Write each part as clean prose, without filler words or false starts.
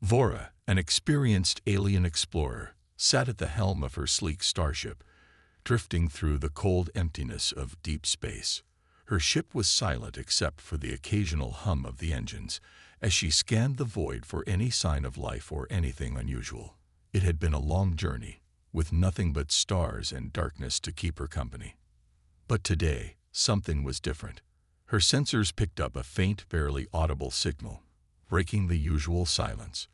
Vora, an experienced alien explorer, sat at the helm of her sleek starship, drifting through the cold emptiness of deep space. Her ship was silent except for the occasional hum of the engines as she scanned the void for any sign of life or anything unusual. It had been a long journey, with nothing but stars and darkness to keep her company. But today, something was different. Her sensors picked up a faint, barely audible signal, breaking the usual silence.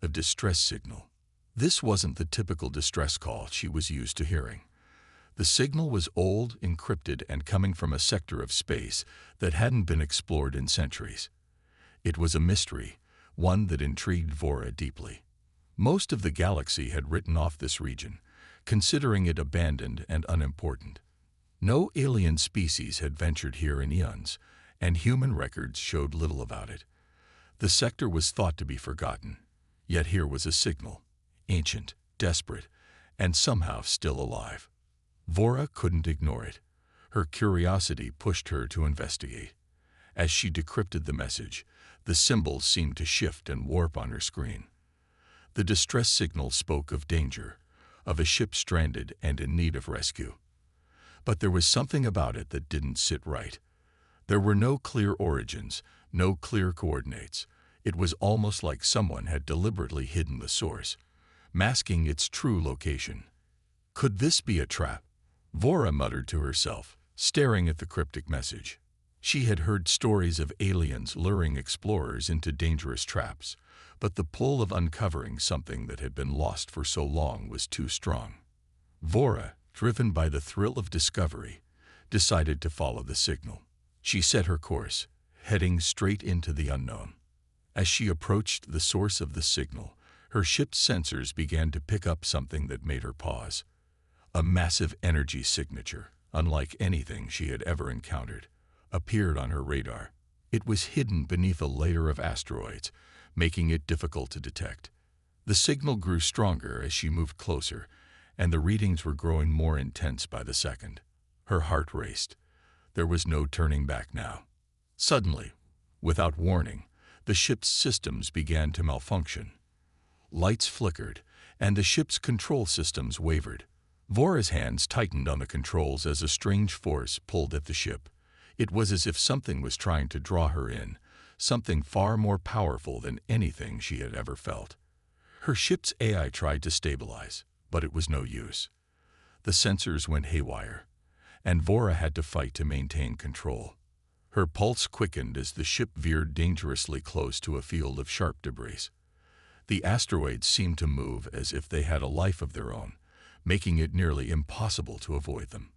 A distress signal. This wasn't the typical distress call she was used to hearing. The signal was old, encrypted, and coming from a sector of space that hadn't been explored in centuries. It was a mystery, one that intrigued Vora deeply. Most of the galaxy had written off this region, considering it abandoned and unimportant. No alien species had ventured here in eons, and human records showed little about it. The sector was thought to be forgotten, yet here was a signal, ancient, desperate, and somehow still alive. Vora couldn't ignore it. Her curiosity pushed her to investigate. As she decrypted the message, the symbols seemed to shift and warp on her screen. The distress signal spoke of danger, of a ship stranded and in need of rescue. But there was something about it that didn't sit right. There were no clear origins, no clear coordinates. It was almost like someone had deliberately hidden the source, masking its true location. Could this be a trap? Vora muttered to herself, staring at the cryptic message. She had heard stories of aliens luring explorers into dangerous traps, but the pull of uncovering something that had been lost for so long was too strong. Vora, driven by the thrill of discovery, decided to follow the signal. She set her course, heading straight into the unknown. As she approached the source of the signal, her ship's sensors began to pick up something that made her pause. A massive energy signature, unlike anything she had ever encountered, appeared on her radar. It was hidden beneath a layer of asteroids, making it difficult to detect. The signal grew stronger as she moved closer, and the readings were growing more intense by the second. Her heart raced. There was no turning back now. Suddenly, without warning, the ship's systems began to malfunction. Lights flickered, and the ship's control systems wavered. Vora's hands tightened on the controls as a strange force pulled at the ship. It was as if something was trying to draw her in, something far more powerful than anything she had ever felt. Her ship's AI tried to stabilize, but it was no use. The sensors went haywire, and Vora had to fight to maintain control. Her pulse quickened as the ship veered dangerously close to a field of sharp debris. The asteroids seemed to move as if they had a life of their own, making it nearly impossible to avoid them.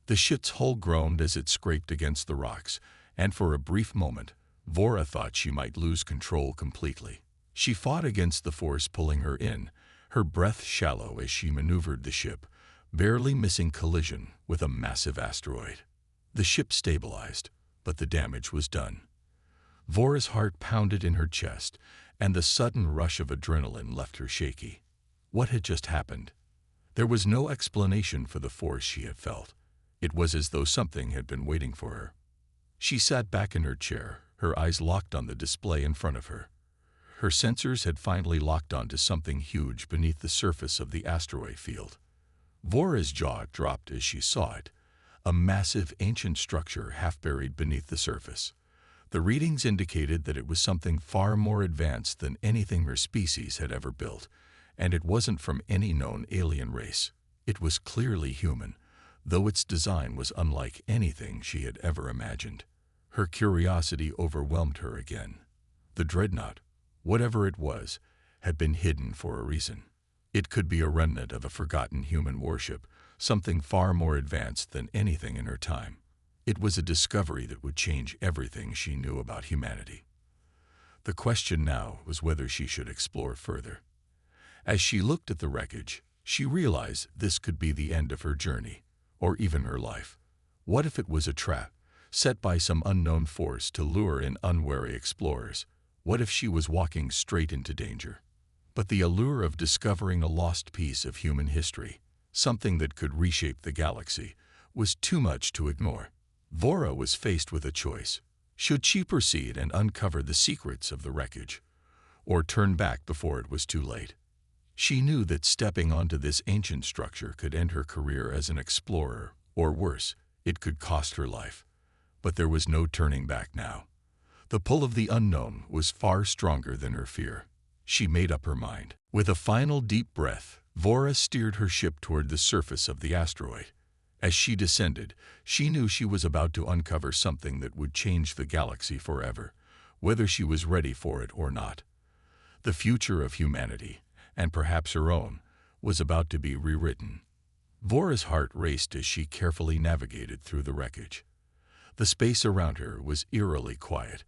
The ship's hull groaned as it scraped against the rocks, and for a brief moment, Vora thought she might lose control completely. She fought against the force pulling her in, her breath shallow as she maneuvered the ship, barely missing collision with a massive asteroid. The ship stabilized, but the damage was done. Vora's heart pounded in her chest, and the sudden rush of adrenaline left her shaky. What had just happened? There was no explanation for the force she had felt. It was as though something had been waiting for her. She sat back in her chair, her eyes locked on the display in front of her. Her sensors had finally locked onto something huge beneath the surface of the asteroid field. Vora's jaw dropped as she saw it, a massive ancient structure half buried beneath the surface. The readings indicated that it was something far more advanced than anything her species had ever built, and it wasn't from any known alien race. It was clearly human, though its design was unlike anything she had ever imagined. Her curiosity overwhelmed her again. The Dreadnought, whatever it was, had been hidden for a reason. It could be a remnant of a forgotten human warship, something far more advanced than anything in her time. It was a discovery that would change everything she knew about humanity. The question now was whether she should explore further. As she looked at the wreckage, she realized this could be the end of her journey, or even her life. What if it was a trap, set by some unknown force to lure in unwary explorers? What if she was walking straight into danger? But the allure of discovering a lost piece of human history, something that could reshape the galaxy, was too much to ignore. Vora was faced with a choice. Should she proceed and uncover the secrets of the wreckage? or turn back before it was too late. She knew that stepping onto this ancient structure could end her career as an explorer, or worse, it could cost her life. But there was no turning back now. The pull of the unknown was far stronger than her fear. She made up her mind. With a final deep breath, Vora steered her ship toward the surface of the asteroid. As she descended, she knew she was about to uncover something that would change the galaxy forever, whether she was ready for it or not. The future of humanity, and perhaps her own, was about to be rewritten. Vora's heart raced as she carefully navigated through the wreckage. The space around her was eerily quiet,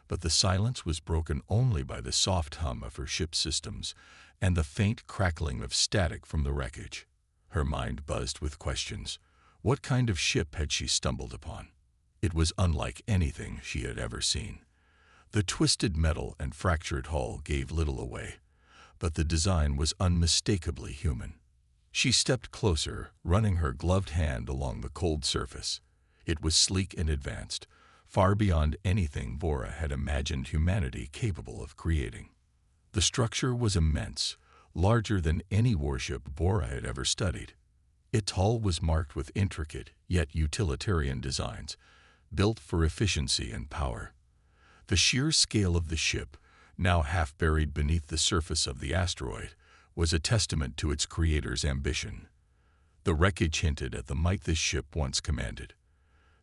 but the silence was broken only by the soft hum of her ship's systems and the faint crackling of static from the wreckage. Her mind buzzed with questions. What kind of ship had she stumbled upon? It was unlike anything she had ever seen. The twisted metal and fractured hull gave little away, but the design was unmistakably human. She stepped closer, running her gloved hand along the cold surface. It was sleek and advanced, far beyond anything Vora had imagined humanity capable of creating. The structure was immense, larger than any warship Vora had ever studied. Its hull was marked with intricate, yet utilitarian designs, built for efficiency and power. The sheer scale of the ship, now half buried beneath the surface of the asteroid, was a testament to its creator's ambition. The wreckage hinted at the might this ship once commanded.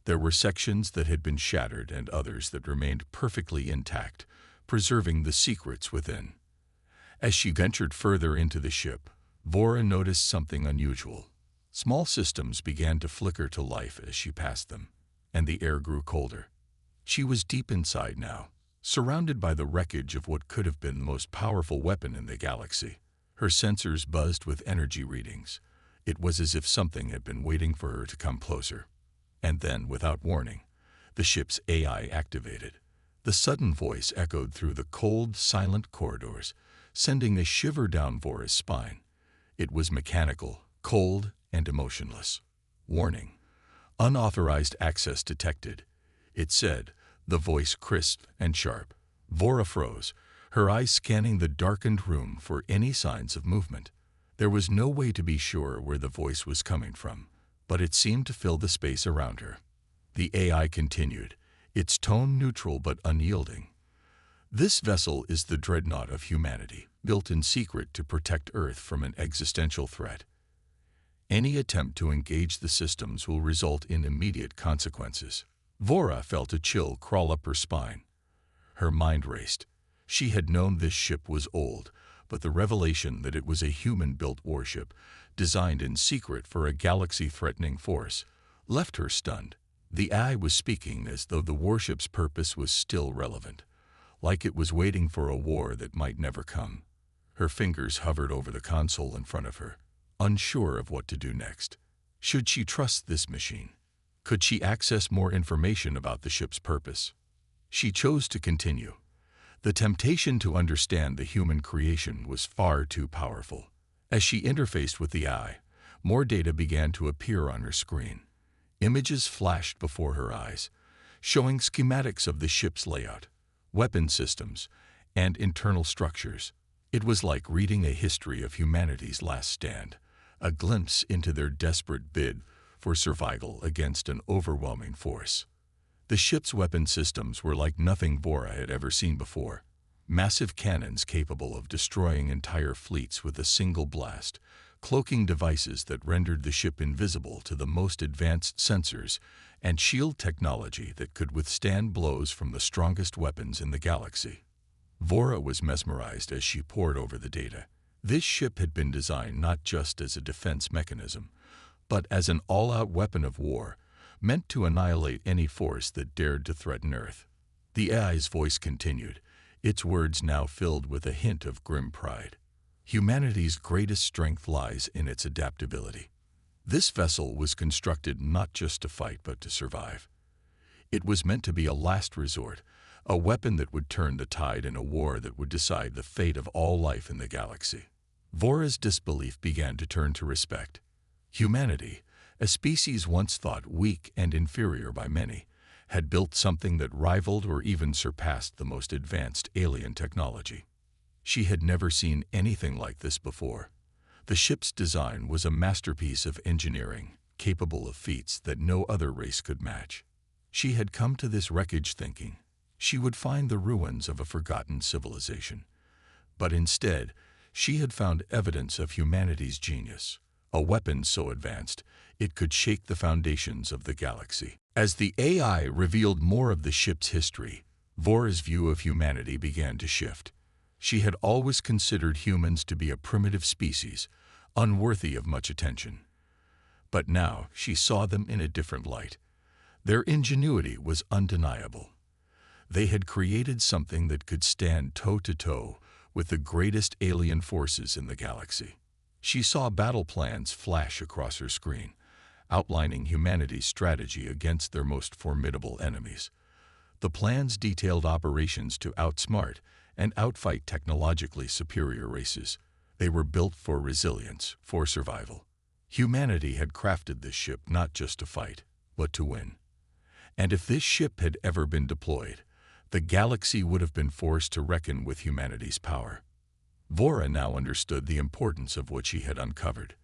There were sections that had been shattered and others that remained perfectly intact, preserving the secrets within. As she ventured further into the ship, Vora noticed something unusual. Small systems began to flicker to life as she passed them, and the air grew colder. She was deep inside now, surrounded by the wreckage of what could have been the most powerful weapon in the galaxy. Her sensors buzzed with energy readings. It was as if something had been waiting for her to come closer. And then, without warning, the ship's AI activated. The sudden voice echoed through the cold, silent corridors, sending a shiver down Vora's spine. It was mechanical, cold, and emotionless. Warning. Unauthorized access detected. It said, the voice crisp and sharp. Vora froze, her eyes scanning the darkened room for any signs of movement. There was no way to be sure where the voice was coming from, but it seemed to fill the space around her. The AI continued, its tone neutral but unyielding. This vessel is the Dreadnought of humanity, built in secret to protect Earth from an existential threat. Any attempt to engage the systems will result in immediate consequences. Vora felt a chill crawl up her spine. Her mind raced. She had known this ship was old, but the revelation that it was a human-built warship, designed in secret for a galaxy-threatening force, left her stunned. The AI was speaking as though the warship's purpose was still relevant, like it was waiting for a war that might never come. Her fingers hovered over the console in front of her, unsure of what to do next. Should she trust this machine? Could she access more information about the ship's purpose? She chose to continue. The temptation to understand the human creation was far too powerful. As she interfaced with the AI, more data began to appear on her screen. Images flashed before her eyes, showing schematics of the ship's layout, weapon systems, and internal structures. It was like reading a history of humanity's last stand, a glimpse into their desperate bid for survival against an overwhelming force. The ship's weapon systems were like nothing Vora had ever seen before. Massive cannons capable of destroying entire fleets with a single blast, cloaking devices that rendered the ship invisible to the most advanced sensors, and shield technology that could withstand blows from the strongest weapons in the galaxy. Vora was mesmerized as she pored over the data. This ship had been designed not just as a defense mechanism, but as an all-out weapon of war, meant to annihilate any force that dared to threaten Earth. The AI's voice continued, its words now filled with a hint of grim pride. Humanity's greatest strength lies in its adaptability. This vessel was constructed not just to fight but to survive. It was meant to be a last resort, a weapon that would turn the tide in a war that would decide the fate of all life in the galaxy. Vora's disbelief began to turn to respect. Humanity, a species once thought weak and inferior by many, had built something that rivaled or even surpassed the most advanced alien technology. She had never seen anything like this before. The ship's design was a masterpiece of engineering, capable of feats that no other race could match. She had come to this wreckage thinking she would find the ruins of a forgotten civilization. But instead, she had found evidence of humanity's genius, a weapon so advanced it could shake the foundations of the galaxy. As the AI revealed more of the ship's history, Vora's view of humanity began to shift. She had always considered humans to be a primitive species, unworthy of much attention. But now she saw them in a different light. Their ingenuity was undeniable. They had created something that could stand toe-to-toe with the greatest alien forces in the galaxy. She saw battle plans flash across her screen, outlining humanity's strategy against their most formidable enemies. The plans detailed operations to outsmart and outfight technologically superior races. They were built for resilience, for survival. Humanity had crafted this ship not just to fight, but to win. And if this ship had ever been deployed, the galaxy would have been forced to reckon with humanity's power. Vora now understood the importance of what she had uncovered.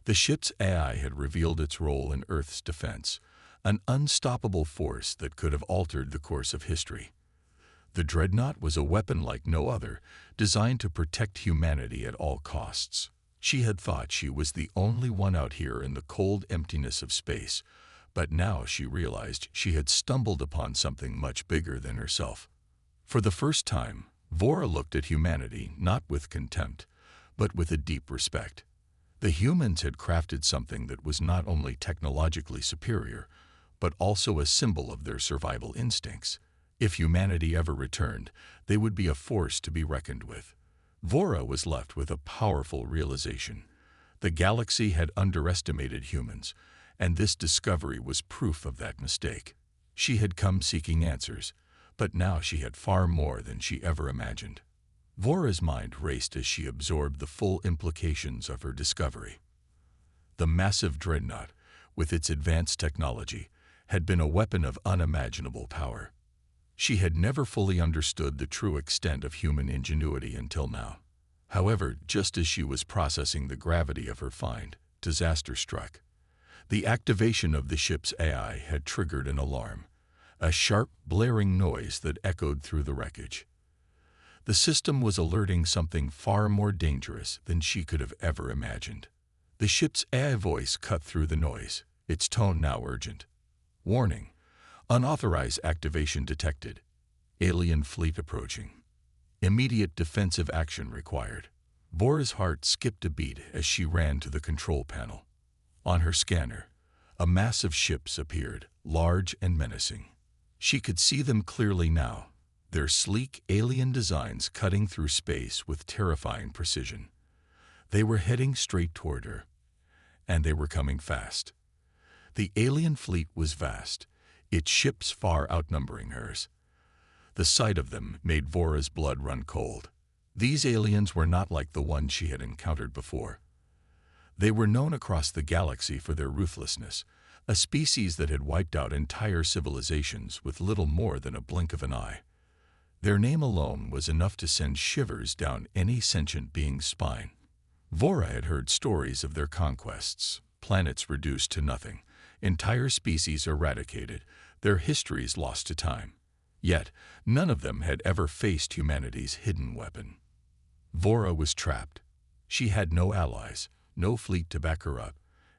The ship's AI had revealed its role in Earth's defense, an unstoppable force that could have altered the course of history. The Dreadnought was a weapon like no other, designed to protect humanity at all costs. She had thought she was the only one out here in the cold emptiness of space, but now she realized she had stumbled upon something much bigger than herself. For the first time, Vora looked at humanity not with contempt, but with a deep respect. The humans had crafted something that was not only technologically superior, but also a symbol of their survival instincts. If humanity ever returned, they would be a force to be reckoned with. Vora was left with a powerful realization. The galaxy had underestimated humans, and this discovery was proof of that mistake. She had come seeking answers, but now she had far more than she ever imagined. Vora's mind raced as she absorbed the full implications of her discovery. The massive Dreadnought, with its advanced technology, had been a weapon of unimaginable power. She had never fully understood the true extent of human ingenuity until now. However, just as she was processing the gravity of her find, disaster struck. The activation of the ship's AI had triggered an alarm, a sharp, blaring noise that echoed through the wreckage. The system was alerting something far more dangerous than she could have ever imagined. The ship's AI voice cut through the noise, its tone now urgent. Warning: unauthorized activation detected. Alien fleet approaching. Immediate defensive action required. Vora's heart skipped a beat as she ran to the control panel. On her scanner, a mass of ships appeared, large and menacing. She could see them clearly now, their sleek alien designs cutting through space with terrifying precision. They were heading straight toward her, and they were coming fast. The alien fleet was vast, its ships far outnumbering hers. The sight of them made Vora's blood run cold. These aliens were not like the ones she had encountered before. They were known across the galaxy for their ruthlessness, a species that had wiped out entire civilizations with little more than a blink of an eye. Their name alone was enough to send shivers down any sentient being's spine. Vora had heard stories of their conquests, planets reduced to nothing, entire species eradicated, their histories lost to time. Yet, none of them had ever faced humanity's hidden weapon. Vora was trapped. She had no allies, no fleet to back her up,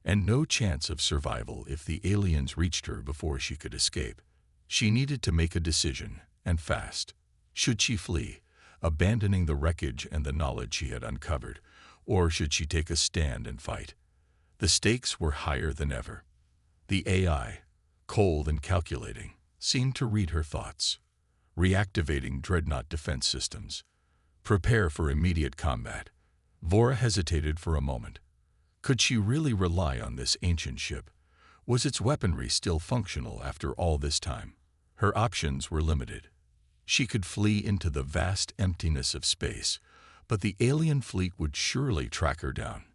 and no chance of survival if the aliens reached her before she could escape. She needed to make a decision, and fast. Should she flee, abandoning the wreckage and the knowledge she had uncovered, or should she take a stand and fight? The stakes were higher than ever. The AI, cold and calculating, seemed to read her thoughts. Reactivating Dreadnought defense systems. Prepare for immediate combat. Vora hesitated for a moment. Could she really rely on this ancient ship? Was its weaponry still functional after all this time? Her options were limited. She could flee into the vast emptiness of space, but the alien fleet would surely track her down.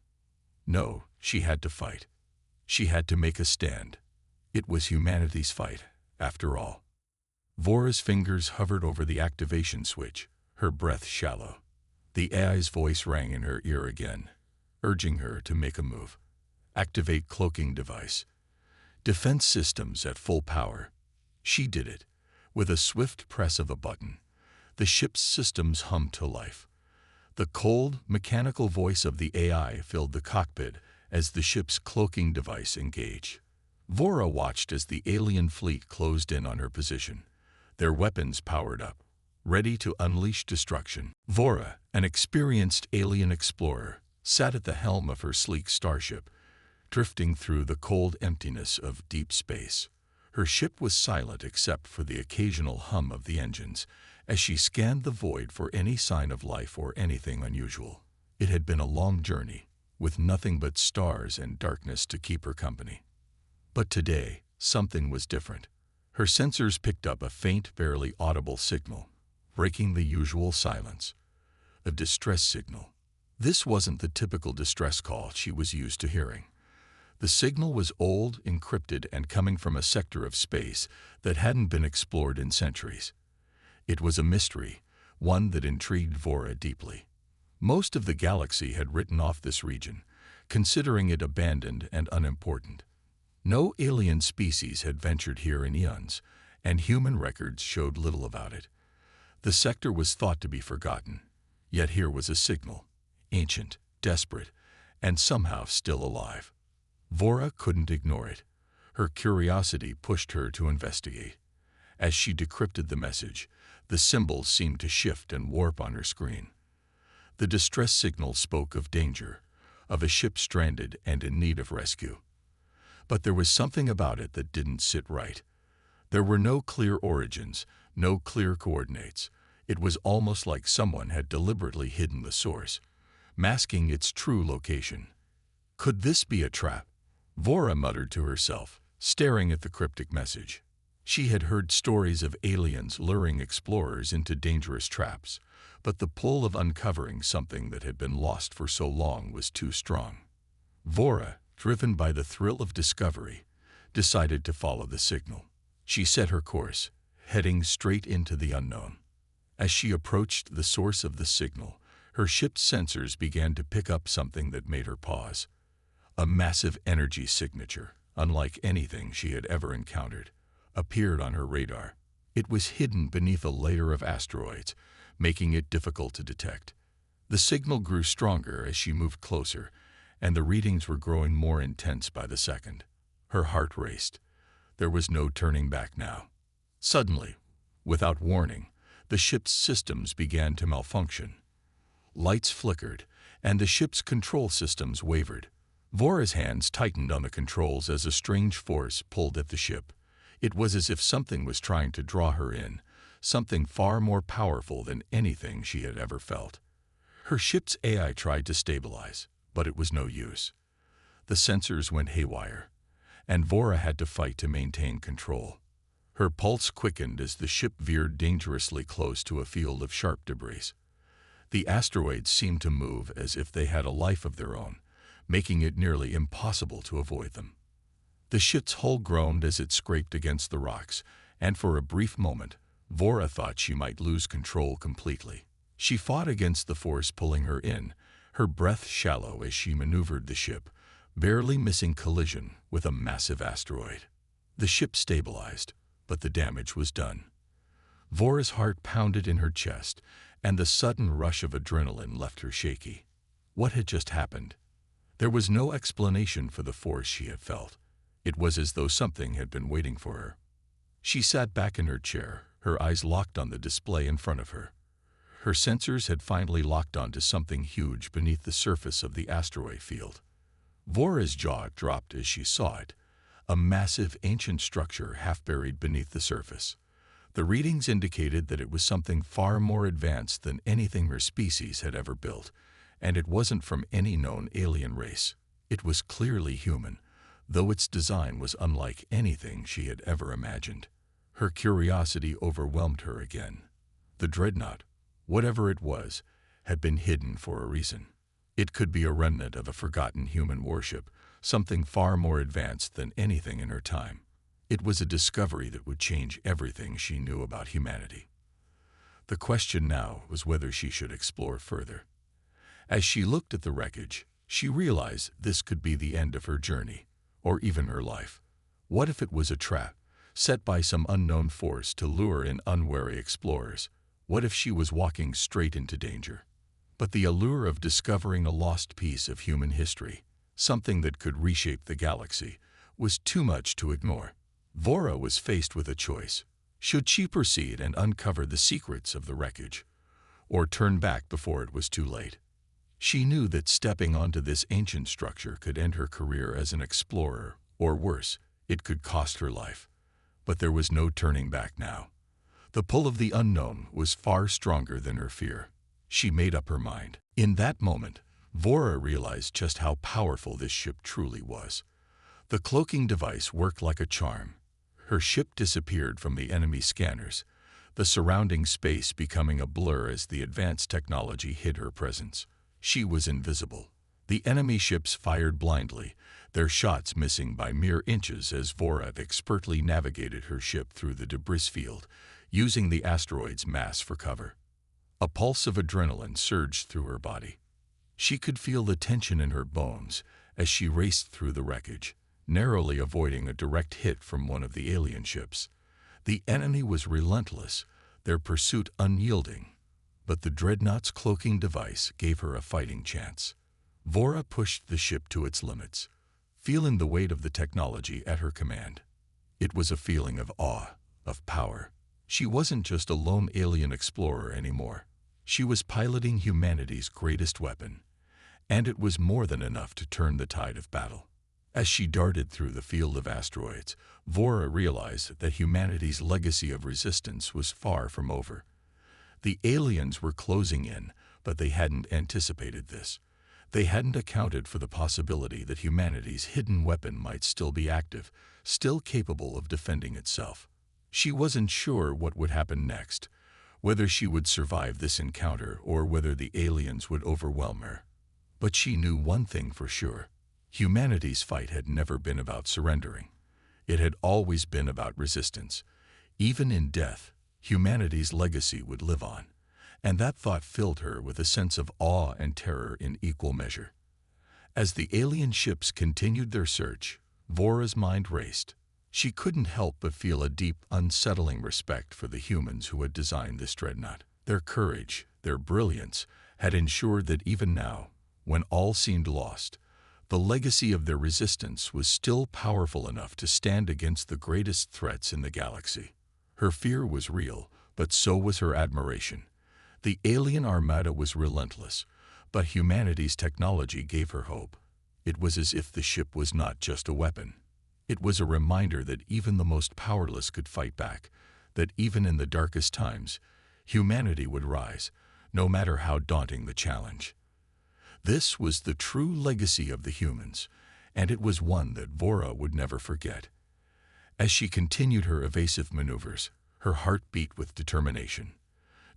No, she had to fight. She had to make a stand. It was humanity's fight, after all. Vora's fingers hovered over the activation switch, her breath shallow. The AI's voice rang in her ear again, urging her to make a move. Activate cloaking device. Defense systems at full power. She did it. With a swift press of a button, the ship's systems hummed to life. The cold, mechanical voice of the AI filled the cockpit as the ship's cloaking device engaged. Vora watched as the alien fleet closed in on her position, their weapons powered up, ready to unleash destruction. Vora, an experienced alien explorer, sat at the helm of her sleek starship, drifting through the cold emptiness of deep space. Her ship was silent except for the occasional hum of the engines as she scanned the void for any sign of life or anything unusual. It had been a long journey, with nothing but stars and darkness to keep her company. But today, something was different. Her sensors picked up a faint, barely audible signal, breaking the usual silence. A distress signal. This wasn't the typical distress call she was used to hearing. The signal was old, encrypted, and coming from a sector of space that hadn't been explored in centuries. It was a mystery, one that intrigued Vora deeply. Most of the galaxy had written off this region, considering it abandoned and unimportant. No alien species had ventured here in eons, and human records showed little about it. The sector was thought to be forgotten, yet here was a signal, ancient, desperate, and somehow still alive. Vora couldn't ignore it. Her curiosity pushed her to investigate. As she decrypted the message, the symbols seemed to shift and warp on her screen. The distress signal spoke of danger, of a ship stranded and in need of rescue. But there was something about it that didn't sit right. There were no clear origins, no clear coordinates. It was almost like someone had deliberately hidden the source, masking its true location. Could this be a trap? Vora muttered to herself, staring at the cryptic message. She had heard stories of aliens luring explorers into dangerous traps, but the pull of uncovering something that had been lost for so long was too strong. Vora, driven by the thrill of discovery, decided to follow the signal. She set her course, heading straight into the unknown. As she approached the source of the signal, her ship's sensors began to pick up something that made her pause. A massive energy signature, unlike anything she had ever encountered, appeared on her radar. It was hidden beneath a layer of asteroids, making it difficult to detect. The signal grew stronger as she moved closer, and the readings were growing more intense by the second. Her heart raced. There was no turning back now. Suddenly, without warning, the ship's systems began to malfunction. Lights flickered, and the ship's control systems wavered. Vora's hands tightened on the controls as a strange force pulled at the ship. It was as if something was trying to draw her in, something far more powerful than anything she had ever felt. Her ship's AI tried to stabilize, but it was no use. The sensors went haywire, and Vora had to fight to maintain control. Her pulse quickened as the ship veered dangerously close to a field of sharp debris. The asteroids seemed to move as if they had a life of their own, making it nearly impossible to avoid them. The ship's hull groaned as it scraped against the rocks, and for a brief moment, Vora thought she might lose control completely. She fought against the force pulling her in, her breath shallow as she maneuvered the ship, barely missing collision with a massive asteroid. The ship stabilized, but the damage was done. Vora's heart pounded in her chest, and the sudden rush of adrenaline left her shaky. What had just happened? There was no explanation for the force she had felt. It was as though something had been waiting for her. She sat back in her chair, her eyes locked on the display in front of her. Her sensors had finally locked onto something huge beneath the surface of the asteroid field. Vora's jaw dropped as she saw it, a massive ancient structure half buried beneath the surface. The readings indicated that it was something far more advanced than anything her species had ever built, and it wasn't from any known alien race. It was clearly human, though its design was unlike anything she had ever imagined. Her curiosity overwhelmed her again. The Dreadnought, whatever it was, had been hidden for a reason. It could be a remnant of a forgotten human warship, something far more advanced than anything in her time. It was a discovery that would change everything she knew about humanity. The question now was whether she should explore further. As she looked at the wreckage, she realized this could be the end of her journey, or even her life. What if it was a trap, set by some unknown force to lure in unwary explorers? What if she was walking straight into danger? But the allure of discovering a lost piece of human history, something that could reshape the galaxy, was too much to ignore. Vora was faced with a choice. Should she proceed and uncover the secrets of the wreckage, or turn back before it was too late? She knew that stepping onto this ancient structure could end her career as an explorer, or worse, it could cost her life. But there was no turning back now. The pull of the unknown was far stronger than her fear. She made up her mind. In that moment, Vora realized just how powerful this ship truly was. The cloaking device worked like a charm. Her ship disappeared from the enemy scanners, the surrounding space becoming a blur as the advanced technology hid her presence. She was invisible. The enemy ships fired blindly, their shots missing by mere inches as Vora expertly navigated her ship through the debris field, using the asteroid's mass for cover. A pulse of adrenaline surged through her body. She could feel the tension in her bones as she raced through the wreckage, narrowly avoiding a direct hit from one of the alien ships. The enemy was relentless, their pursuit unyielding, but the Dreadnought's cloaking device gave her a fighting chance. Vora pushed the ship to its limits, feeling the weight of the technology at her command. It was a feeling of awe, of power. She wasn't just a lone alien explorer anymore. She was piloting humanity's greatest weapon, and it was more than enough to turn the tide of battle. As she darted through the field of asteroids, Vora realized that humanity's legacy of resistance was far from over. The aliens were closing in, but they hadn't anticipated this. They hadn't accounted for the possibility that humanity's hidden weapon might still be active, still capable of defending itself. She wasn't sure what would happen next, whether she would survive this encounter or whether the aliens would overwhelm her. But she knew one thing for sure. Humanity's fight had never been about surrendering. It had always been about resistance. Even in death, humanity's legacy would live on, and that thought filled her with a sense of awe and terror in equal measure. As the alien ships continued their search, Vora's mind raced. She couldn't help but feel a deep, unsettling respect for the humans who had designed this dreadnought. Their courage, their brilliance, had ensured that even now, when all seemed lost, the legacy of their resistance was still powerful enough to stand against the greatest threats in the galaxy. Her fear was real, but so was her admiration. The alien armada was relentless, but humanity's technology gave her hope. It was as if the ship was not just a weapon. It was a reminder that even the most powerless could fight back, that even in the darkest times, humanity would rise, no matter how daunting the challenge. This was the true legacy of the humans, and it was one that Vora would never forget. As she continued her evasive maneuvers, her heart beat with determination.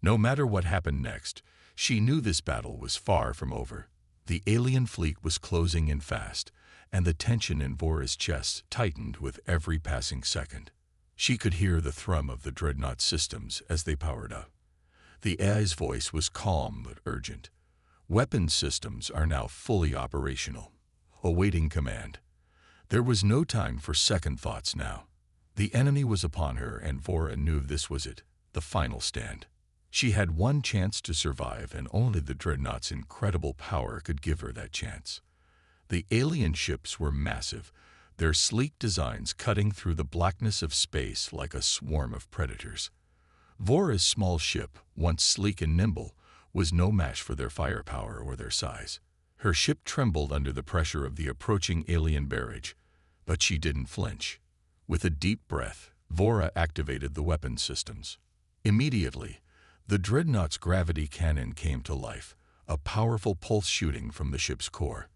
No matter what happened next, she knew this battle was far from over. The alien fleet was closing in fast, and the tension in Vora's chest tightened with every passing second. She could hear the thrum of the Dreadnought systems as they powered up. The AI's voice was calm but urgent. Weapons systems are now fully operational, awaiting command. There was no time for second thoughts now. The enemy was upon her, and Vora knew this was it, the final stand. She had one chance to survive, and only the Dreadnought's incredible power could give her that chance. The alien ships were massive, their sleek designs cutting through the blackness of space like a swarm of predators. Vora's small ship, once sleek and nimble, was no match for their firepower or their size. Her ship trembled under the pressure of the approaching alien barrage, but she didn't flinch. With a deep breath, Vora activated the weapon systems. Immediately, the Dreadnought's gravity cannon came to life, a powerful pulse shooting from the ship's core.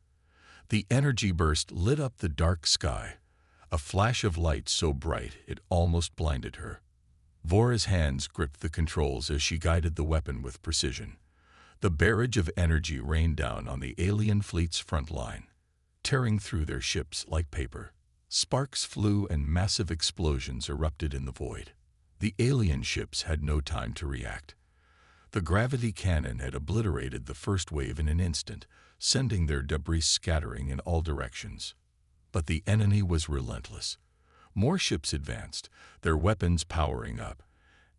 The energy burst lit up the dark sky, a flash of light so bright it almost blinded her. Vora's hands gripped the controls as she guided the weapon with precision. The barrage of energy rained down on the alien fleet's front line, tearing through their ships like paper. Sparks flew and massive explosions erupted in the void. The alien ships had no time to react. The gravity cannon had obliterated the first wave in an instant, sending their debris scattering in all directions. But the enemy was relentless. More ships advanced, their weapons powering up,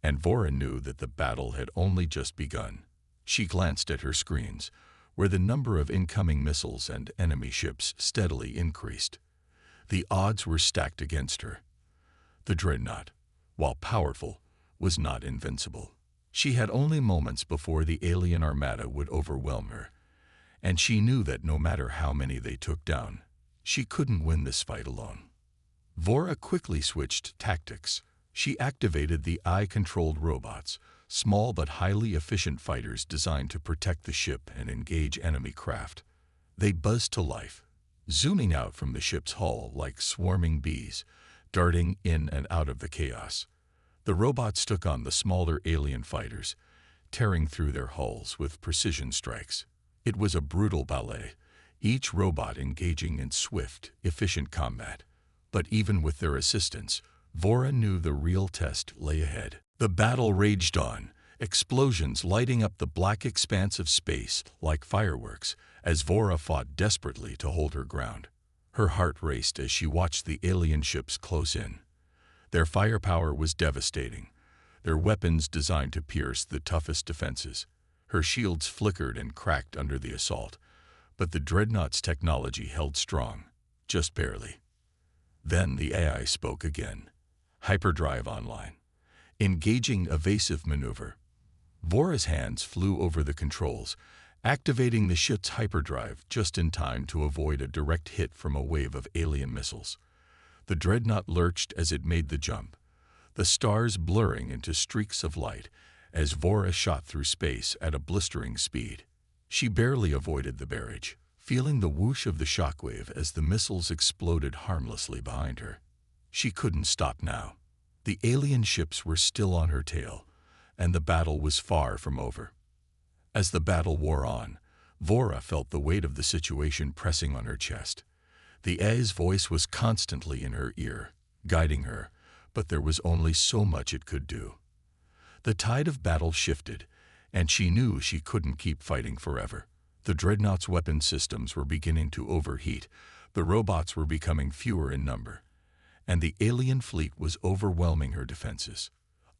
and Vora knew that the battle had only just begun. She glanced at her screens, where the number of incoming missiles and enemy ships steadily increased. The odds were stacked against her. The Dreadnought, while powerful, was not invincible. She had only moments before the alien armada would overwhelm her, and she knew that no matter how many they took down, she couldn't win this fight alone. Vora quickly switched tactics. She activated the eye-controlled robots, small but highly efficient fighters designed to protect the ship and engage enemy craft. They buzzed to life, zooming out from the ship's hull like swarming bees, darting in and out of the chaos. The robots took on the smaller alien fighters, tearing through their hulls with precision strikes. It was a brutal ballet, each robot engaging in swift, efficient combat. But even with their assistance, Vora knew the real test lay ahead. The battle raged on, explosions lighting up the black expanse of space like fireworks as Vora fought desperately to hold her ground. Her heart raced as she watched the alien ships close in. Their firepower was devastating, their weapons designed to pierce the toughest defenses. Her shields flickered and cracked under the assault, but the Dreadnought's technology held strong, just barely. Then the AI spoke again. Hyperdrive online. Engaging evasive maneuver. Vora's hands flew over the controls, activating the ship's hyperdrive just in time to avoid a direct hit from a wave of alien missiles. The Dreadnought lurched as it made the jump, the stars blurring into streaks of light as Vora shot through space at a blistering speed. She barely avoided the barrage, feeling the whoosh of the shockwave as the missiles exploded harmlessly behind her. She couldn't stop now. The alien ships were still on her tail, and the battle was far from over. As the battle wore on, Vora felt the weight of the situation pressing on her chest. The AI's voice was constantly in her ear, guiding her, but there was only so much it could do. The tide of battle shifted, and she knew she couldn't keep fighting forever. The Dreadnought's weapon systems were beginning to overheat, the robots were becoming fewer in number, and the alien fleet was overwhelming her defenses.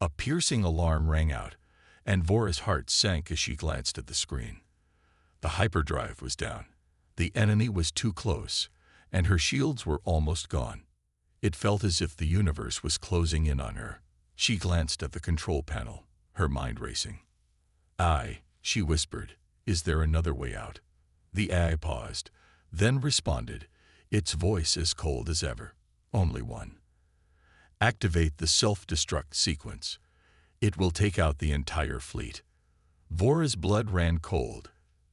A piercing alarm rang out, and Vora's heart sank as she glanced at the screen. The hyperdrive was down. The enemy was too close, and her shields were almost gone. It felt as if the universe was closing in on her. She glanced at the control panel, her mind racing. She whispered, "Is there another way out?" The AI paused, then responded, its voice as cold as ever. "Only one. Activate the self-destruct sequence. It will take out the entire fleet." Vora's blood ran cold.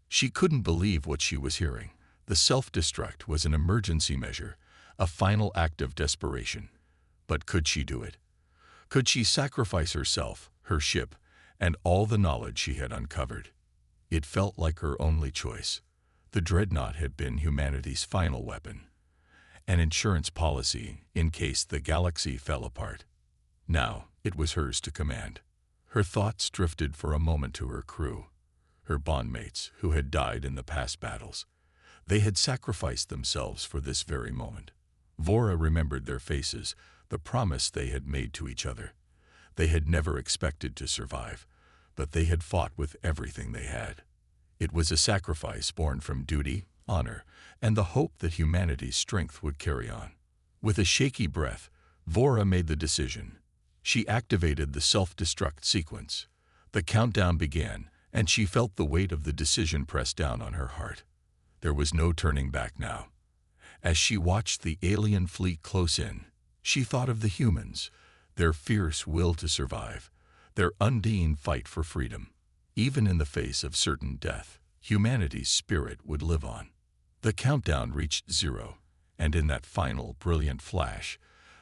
She couldn't believe what she was hearing. The self-destruct was an emergency measure, a final act of desperation. But could she do it? Could she sacrifice herself, her ship, and all the knowledge she had uncovered? It felt like her only choice. The Dreadnought had been humanity's final weapon, an insurance policy in case the galaxy fell apart. Now it was hers to command. Her thoughts drifted for a moment to her crew, her bondmates who had died in the past battles. They had sacrificed themselves for this very moment. Vora remembered their faces, the promise they had made to each other. They had never expected to survive, but they had fought with everything they had. It was a sacrifice born from duty, honor, and the hope that humanity's strength would carry on. With a shaky breath, Vora made the decision. She activated the self-destruct sequence. The countdown began, and she felt the weight of the decision press down on her heart. There was no turning back now. As she watched the alien fleet close in, she thought of the humans, their fierce will to survive, their undying fight for freedom. Even in the face of certain death, humanity's spirit would live on. The countdown reached 0, and in that final, brilliant flash,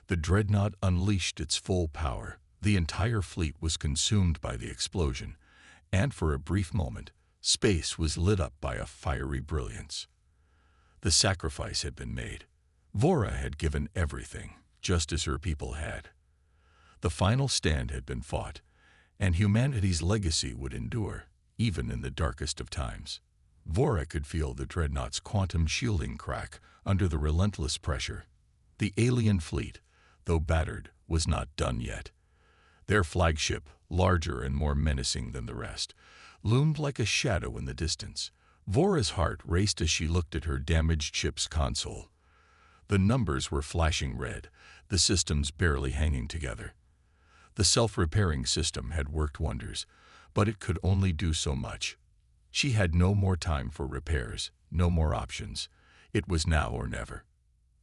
the Dreadnought unleashed its full power. The entire fleet was consumed by the explosion, and for a brief moment, space was lit up by a fiery brilliance. The sacrifice had been made. Vora had given everything, just as her people had. The final stand had been fought, and humanity's legacy would endure, even in the darkest of times. Vora could feel the Dreadnought's quantum shielding crack under the relentless pressure. The alien fleet, though battered, was not done yet. Their flagship, larger and more menacing than the rest, loomed like a shadow in the distance. Vora's heart raced as she looked at her damaged ship's console. The numbers were flashing red, the systems barely hanging together. The self-repairing system had worked wonders, but it could only do so much. She had no more time for repairs, no more options. It was now or never.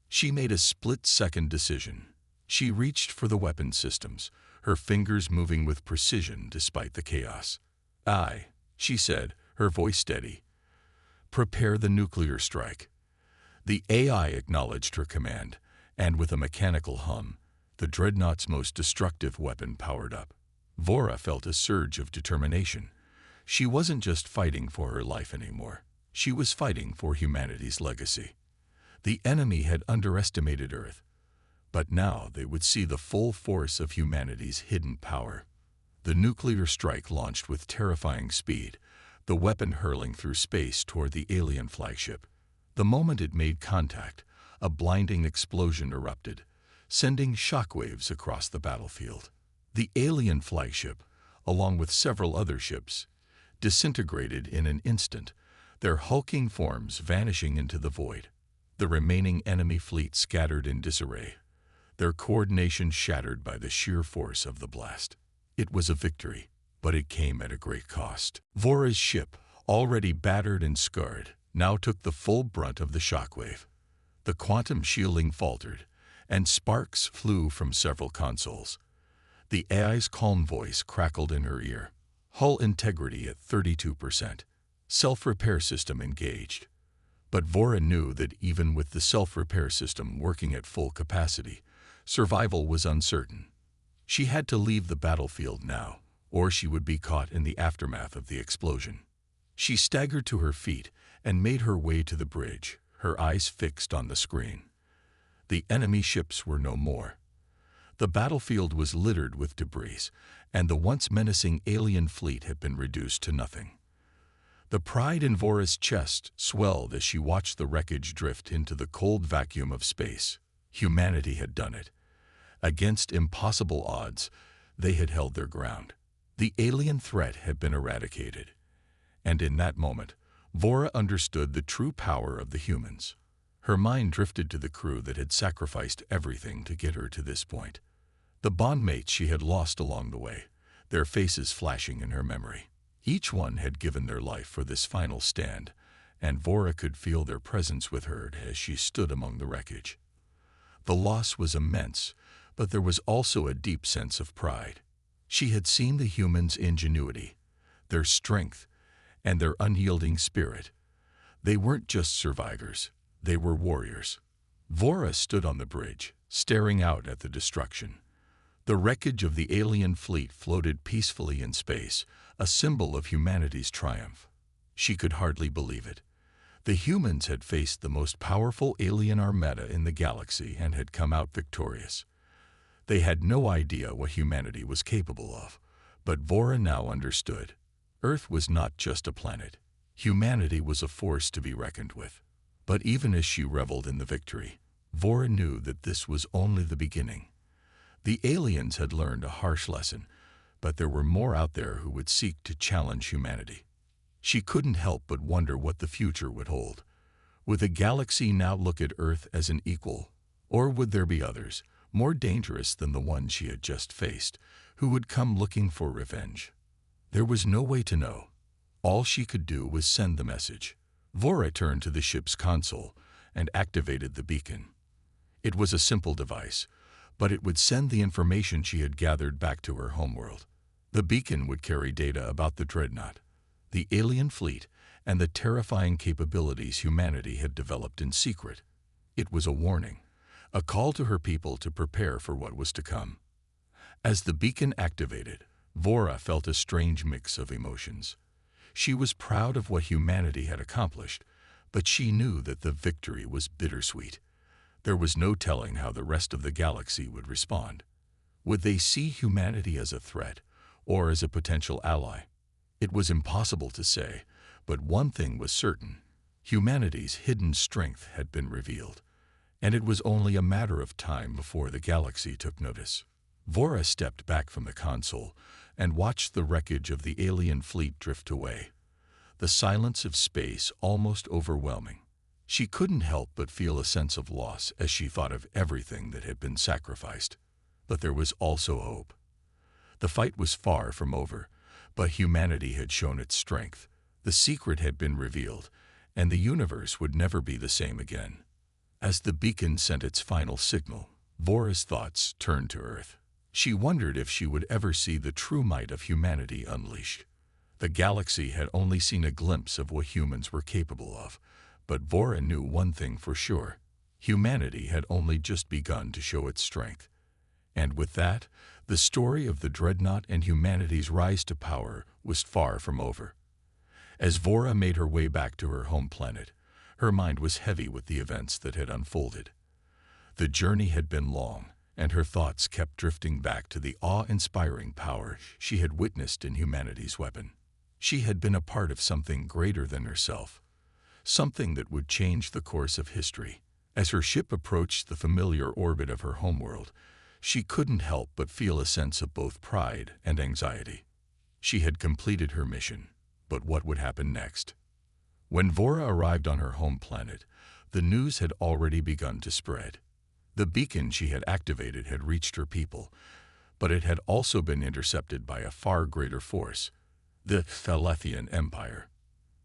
She made a split-second decision. She reached for the weapon systems, her fingers moving with precision despite the chaos. "Aye," she said, her voice steady. "Prepare the nuclear strike." The AI acknowledged her command, and with a mechanical hum, the Dreadnought's most destructive weapon powered up. Vora felt a surge of determination. She wasn't just fighting for her life anymore. She was fighting for humanity's legacy. The enemy had underestimated Earth, but now they would see the full force of humanity's hidden power. The nuclear strike launched with terrifying speed, the weapon hurling through space toward the alien flagship. The moment it made contact, a blinding explosion erupted, sending shockwaves across the battlefield. The alien flagship, along with several other ships, disintegrated in an instant, their hulking forms vanishing into the void. The remaining enemy fleet scattered in disarray, their coordination shattered by the sheer force of the blast. It was a victory, but it came at a great cost. Vora's ship, already battered and scarred, now took the full brunt of the shockwave. The quantum shielding faltered, and sparks flew from several consoles. The AI's calm voice crackled in her ear. Hull integrity at 32%. Self-repair system engaged. But Vora knew that even with the self-repair system working at full capacity, survival was uncertain. She had to leave the battlefield now, or she would be caught in the aftermath of the explosion. She staggered to her feet and made her way to the bridge, her eyes fixed on the screen. The enemy ships were no more. The battlefield was littered with debris, and the once menacing alien fleet had been reduced to nothing. The pride in Vora's chest swelled as she watched the wreckage drift into the cold vacuum of space. Humanity had done it. Against impossible odds, they had held their ground. The alien threat had been eradicated. And in that moment, Vora understood the true power of the humans. Her mind drifted to the crew that had sacrificed everything to get her to this point. The bondmates she had lost along the way, their faces flashing in her memory. Each one had given their life for this final stand, and Vora could feel their presence with her as she stood among the wreckage. The loss was immense, but there was also a deep sense of pride. She had seen the humans' ingenuity, their strength, and their unyielding spirit. They weren't just survivors, they were warriors. Vora stood on the bridge, staring out at the destruction. The wreckage of the alien fleet floated peacefully in space, a symbol of humanity's triumph. She could hardly believe it. The humans had faced the most powerful alien armada in the galaxy and had come out victorious. They had no idea what humanity was capable of, but Vora now understood. Earth was not just a planet. Humanity was a force to be reckoned with. But even as she reveled in the victory, Vora knew that this was only the beginning. The aliens had learned a harsh lesson, but there were more out there who would seek to challenge humanity. She couldn't help but wonder what the future would hold. Would the galaxy now look at Earth as an equal, or would there be others, more dangerous than the one she had just faced, who would come looking for revenge? There was no way to know. All she could do was send the message. Vora turned to the ship's console and activated the beacon. It was a simple device, but it would send the information she had gathered back to her homeworld. The beacon would carry data about the Dreadnought, the alien fleet, and the terrifying capabilities humanity had developed in secret. It was a warning, a call to her people to prepare for what was to come. As the beacon activated, Vora felt a strange mix of emotions. She was proud of what humanity had accomplished, but she knew that the victory was bittersweet. There was no telling how the rest of the galaxy would respond. Would they see humanity as a threat, or as a potential ally. It was impossible to say, but one thing was certain. Humanity's hidden strength had been revealed, and it was only a matter of time before the galaxy took notice. Vora stepped back from the console and watched the wreckage of the alien fleet drift away, the silence of space almost overwhelming. She couldn't help but feel a sense of loss as she thought of everything that had been sacrificed. But there was also hope. The fight was far from over, but humanity had shown its strength. The secret had been revealed, and the universe would never be the same again. As the beacon sent its final signal, Vora's thoughts turned to Earth. She wondered if she would ever see the true might of humanity unleashed. The galaxy had only seen a glimpse of what humans were capable of, but Vora knew one thing for sure. Humanity had only just begun to show its strength. And with that, the story of the Dreadnought and humanity's rise to power was far from over. As Vora made her way back to her home planet, her mind was heavy with the events that had unfolded. The journey had been long, and her thoughts kept drifting back to the awe-inspiring power she had witnessed in humanity's weapon. She had been a part of something greater than herself, something that would change the course of history. As her ship approached the familiar orbit of her homeworld, she couldn't help but feel a sense of both pride and anxiety. She had completed her mission, but what would happen next? When Vora arrived on her home planet, the news had already begun to spread. The beacon she had activated had reached her people, but it had also been intercepted by a far greater force, the Thalethian Empire.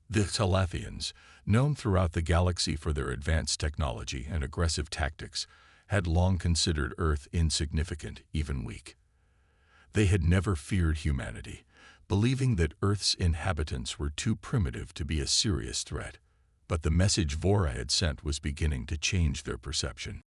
The Thalethians, known throughout the galaxy for their advanced technology and aggressive tactics, had long considered Earth insignificant, even weak. They had never feared humanity, believing that Earth's inhabitants were too primitive to be a serious threat. But the message Vora had sent was beginning to change their perception.